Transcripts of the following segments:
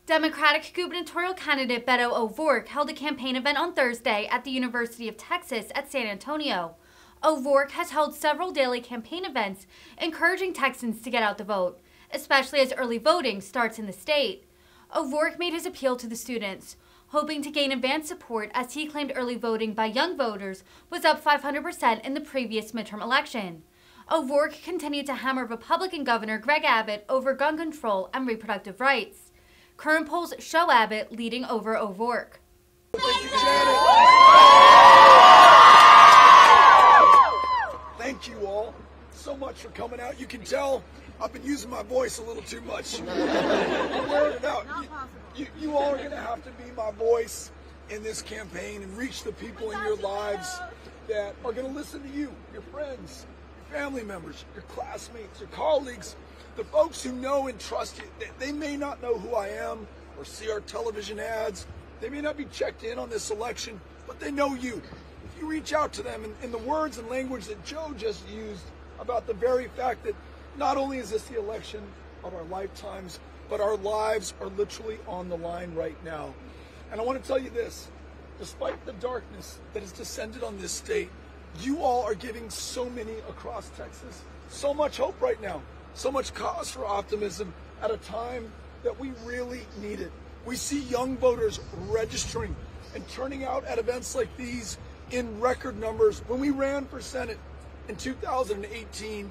Democratic gubernatorial candidate Beto O'Rourke held a campaign event on Thursday at the University of Texas at San Antonio. O'Rourke has held several daily campaign events encouraging Texans to get out to vote, especially as early voting starts in the state. O'Rourke made his appeal to the students, hoping to gain advance support as he claimed early voting by young voters was up 500% in the previous midterm election. O'Rourke continued to hammer Republican Governor Greg Abbott over gun control and reproductive rights. Current polls show Abbott leading over O'Rourke. Thank you, Janet. Thank you all so much for coming out. You can tell I've been using my voice a little too much. I'm wearing it out. You all are going to have to be my voice in this campaign and reach the people in your lives that are going to listen to you, your friends, your family members, your classmates, your colleagues, the folks who know and trust you. They may not know who I am or see our television ads. They may not be checked in on this election, but they know you. If you reach out to them in the words and language that Joe just used about the very fact that not only is this the election of our lifetimes, but our lives are literally on the line right now. And I want to tell you this, despite the darkness that has descended on this state, you all are giving so many across Texas so much hope right now, so much cause for optimism at a time that we really need it. We see young voters registering and turning out at events like these in record numbers. When we ran for Senate in 2018,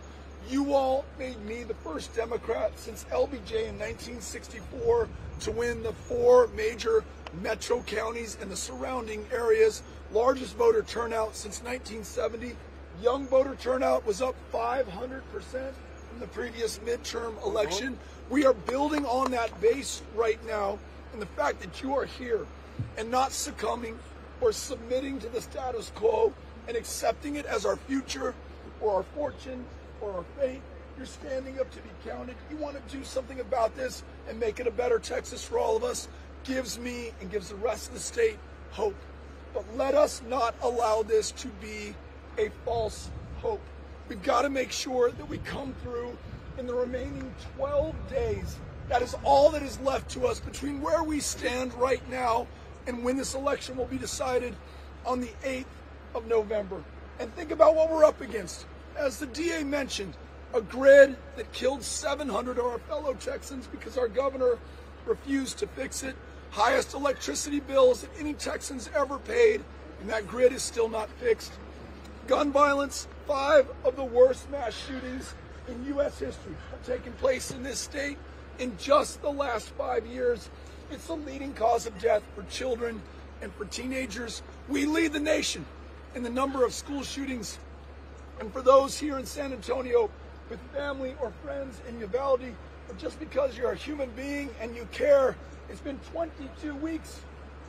you all made me the first Democrat since LBJ in 1964 to win the 4 major metro counties and the surrounding areas. Largest voter turnout since 1970. Young voter turnout was up 500% from the previous midterm election. We are building on that base right now, and the fact that you are here and not succumbing or submitting to the status quo and accepting it as our future or our fortune or our fate, you're standing up to be counted. You want to do something about this and make it a better Texas for all of us, gives me and gives the rest of the state hope. But let us not allow this to be a false hope. We've got to make sure that we come through in the remaining 12 days. That is all that is left to us between where we stand right now and when this election will be decided on the 8th of November. And think about what we're up against. As the DA mentioned, a grid that killed 700 of our fellow Texans because our governor refused to fix it. Highest electricity bills that any Texans ever paid, and that grid is still not fixed. Gun violence, 5 of the worst mass shootings in U.S. history have taken place in this state in just the last 5 years. It's the leading cause of death for children and for teenagers. We lead the nation in the number of school shootings. And for those here in San Antonio with family or friends in Uvalde, or just because you're a human being and you care, it's been 22 weeks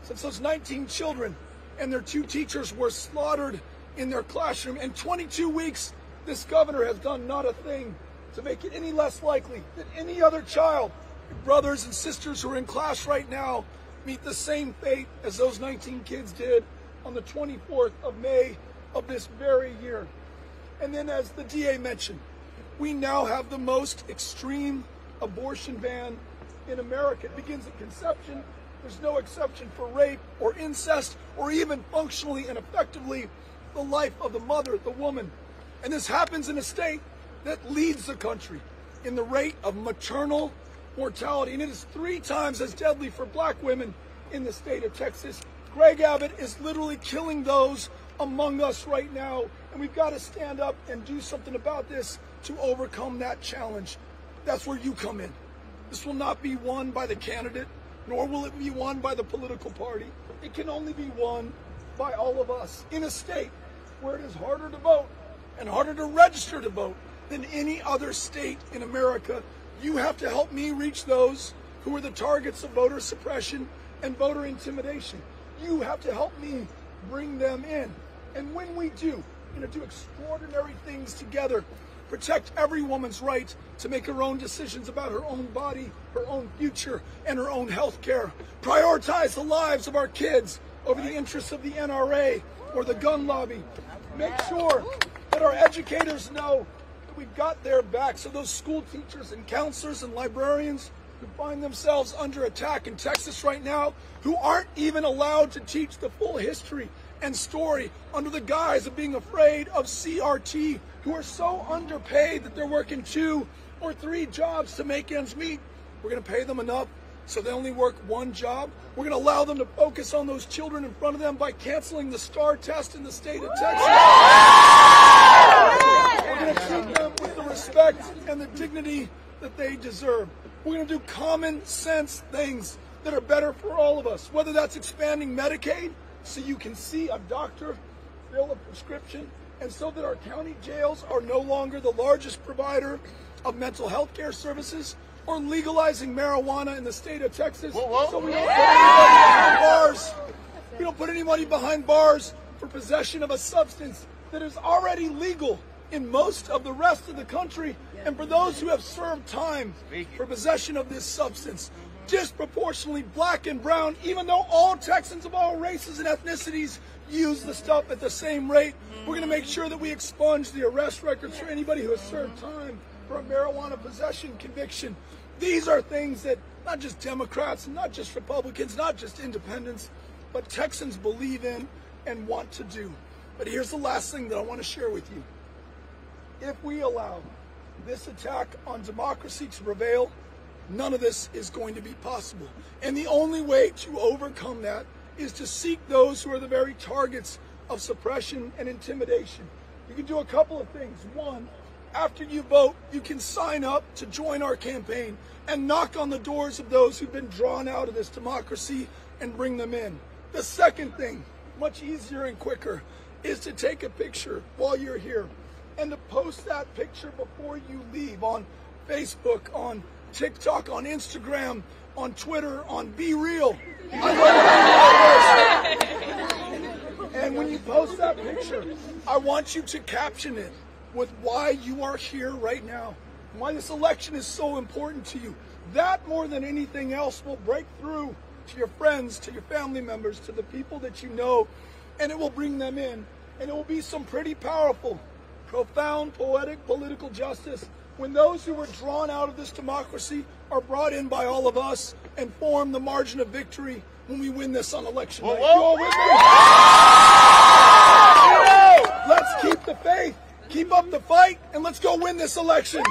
since those 19 children and their 2 teachers were slaughtered in their classroom. And 22 weeks, this governor has done not a thing to make it any less likely that any other child, brothers and sisters who are in class right now, meet the same fate as those 19 kids did on the 24th of May of this very year. And then, as the DA mentioned, we now have the most extreme abortion ban in America. It begins at conception. There's no exception for rape or incest or even functionally and effectively the life of the mother, the woman. And this happens in a state that leads the country in the rate of maternal mortality. And it is 3 times as deadly for black women in the state of Texas. Greg Abbott is literally killing those among us right now. And we've got to stand up and do something about this to overcome that challenge. That's where you come in. This will not be won by the candidate, nor will it be won by the political party. It can only be won by all of us in a state where it is harder to vote and harder to register to vote than any other state in America. You have to help me reach those who are the targets of voter suppression and voter intimidation. You have to help me bring them in. And when we do, we're going to do extraordinary things together. Protect every woman's right to make her own decisions about her own body, her own future, and her own health care. Prioritize the lives of our kids over the interests of the NRA or the gun lobby. Make sure that our educators know that we've got their back, so those school teachers and counselors and librarians who find themselves under attack in Texas right now, who aren't even allowed to teach the full history and story under the guise of being afraid of CRT, who are so underpaid that they're working 2 or 3 jobs to make ends meet. We're going to pay them enough so they only work 1 job. We're going to allow them to focus on those children in front of them by canceling the STAR test in the state of Texas. We're going to treat them with the respect and the dignity that they deserve. We're going to do common sense things that are better for all of us, whether that's expanding Medicaid so you can see a doctor, fill a prescription, and so that our county jails are no longer the largest provider of mental health care services, or legalizing marijuana in the state of Texas so we don't put anybody behind bars. We don't put anybody behind bars for possession of a substance that is already legal in most of the rest of the country, and for those who have served time for possession of this substance, disproportionately black and brown, even though all Texans of all races and ethnicities use the stuff at the same rate. We're going to make sure that we expunge the arrest records for anybody who has served time for a marijuana possession conviction. These are things that not just Democrats, not just Republicans, not just independents, but Texans believe in and want to do. But here's the last thing that I want to share with you. If we allow this attack on democracy to prevail, none of this is going to be possible. And the only way to overcome that is to seek those who are the very targets of suppression and intimidation. You can do a couple of things. One, after you vote, you can sign up to join our campaign and knock on the doors of those who've been drawn out of this democracy and bring them in. The second thing, much easier and quicker, is to take a picture while you're here and to post that picture before you leave on Facebook, on TikTok, on Instagram, on Twitter, on Be Real. And when you post that picture, I want you to caption it with why you are here right now, and why this election is so important to you. That, more than anything else, will break through to your friends, to your family members, to the people that you know, and it will bring them in. And it will be some pretty powerful, profound, poetic political justice when those who were drawn out of this democracy are brought in by all of us and form the margin of victory when we win this on election night. You all with me? Let's keep the faith, keep up the fight, and let's go win this election.